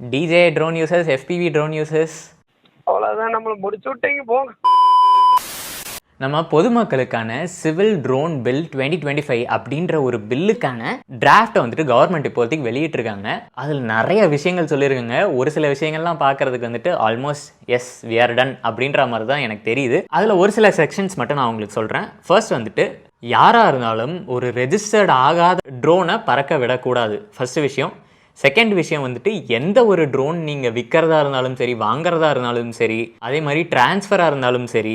DJ drone users, FPV drone users, அவ்வளோதான் நம்மளை முடிச்சு விட்டீங்க போங்க. நம்ம பொதுமக்களுக்கான சிவில் ட்ரோன் பில் 2025 அப்படின்ற ஒரு பில்லுக்கான டிராஃப்டை வந்துட்டு கவர்மெண்ட் இப்போதைக்கு வெளியிட்டிருக்காங்க. அதில் நிறைய விஷயங்கள் சொல்லியிருக்காங்க. ஒரு சில விஷயங்கள்லாம் பார்க்கறதுக்கு வந்துட்டு almost yes we are done அப்படின்ற மாதிரி தான் எனக்கு தெரியுது. அதில் ஒரு சில செக்ஷன்ஸ் மட்டும் நான் உங்களுக்கு சொல்கிறேன். ஃபர்ஸ்ட் வந்துட்டு யாராக இருந்தாலும் ஒரு ரெஜிஸ்டர்ட் ஆகாத ட்ரோனை பறக்க விடக்கூடாது, ஃபர்ஸ்ட் விஷயம். செகண்ட் விஷயம் வந்துட்டு எந்த ஒரு ட்ரோன் நீங்கள் விற்கிறதா இருந்தாலும் சரி, வாங்குறதா இருந்தாலும் சரி, அதே மாதிரி டிரான்ஸ்ஃபராக இருந்தாலும் சரி,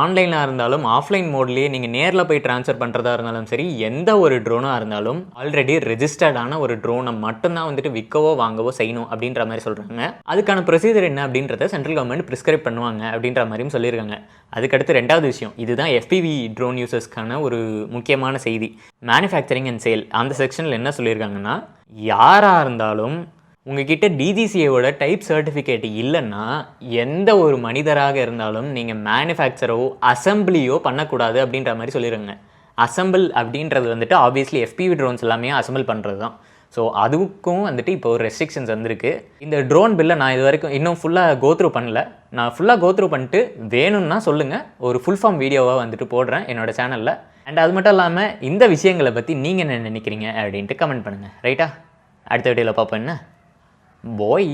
ஆன்லைனாக இருந்தாலும் ஆஃப்லைன் மோட்லேயே நீங்கள் நேரில் போய் ட்ரான்ஸ்ஃபர் பண்ணுறதா இருந்தாலும் சரி, எந்த ஒரு ட்ரோனாக இருந்தாலும் ஆல்ரெடி ரெஜிஸ்டர்டான ஒரு ட்ரோனை மட்டும்தான் வந்துட்டு விற்கவோ வாங்கவோ செய்யணும் அப்படின்ற மாதிரி சொல்கிறாங்க. அதுக்கான ப்ரொசீஜர் என்ன அப்படின்றத சென்ட்ரல் கவர்மெண்ட் ப்ரிஸ்கிரைப் பண்ணுவாங்க அப்படின்ற மாதிரியும் சொல்லியிருக்காங்க. அதுக்கடுத்து ரெண்டாவது விஷயம், இதுதான் எஃபிவி ட்ரோன் யூசர்ஸ்க்கான ஒரு முக்கியமான செய்தி. மேனுஃபேக்சரிங் அண்ட் சேல் அந்த செக்ஷனில் என்ன சொல்லியிருக்காங்கன்னா, யாராக இருந்தாலும் உங்ககிட்ட டிஜிசிஏவோட டைப் சர்டிஃபிகேட் இல்லைன்னா எந்த ஒரு மனிதராக இருந்தாலும் நீங்கள் மேனுஃபேக்சரோ அசம்பிளியோ பண்ணக்கூடாது அப்படின்ற மாதிரி சொல்லிடுங்க. அசம்பிள் அப்படின்றது வந்துட்டு ஆப்வியஸ்லி எஃபிவி ட்ரோன்ஸ் எல்லாமே அசம்பிள் பண்ணுறது தான். ஸோ அதுக்கும் வந்துட்டு இப்போ ஒரு ரெஸ்ட்ரிக்ஷன்ஸ் வந்திருக்கு. இந்த ட்ரோன் பில்லை நான் இது வரைக்கும் இன்னும் ஃபுல்லாக கோத்ரூ பண்ணல. நான் ஃபுல்லாக கோத்ரூ பண்ணிட்டு வேணும்னா சொல்லுங்கள், ஒரு ஃபுல் ஃபார்ம் வீடியோவாக வந்துட்டு போடுறேன் என்னோட சேனலில். அண்ட் அது மட்டும் இல்லாமல் இந்த விஷயங்களை பற்றி நீங்கள் என்ன நினைக்கிறீங்க அப்படின்ட்டு கமெண்ட் பண்ணுங்கள். ரைட்டா? அடுத்த வீடியோவில் பார்ப்போம். என்ன பாய்.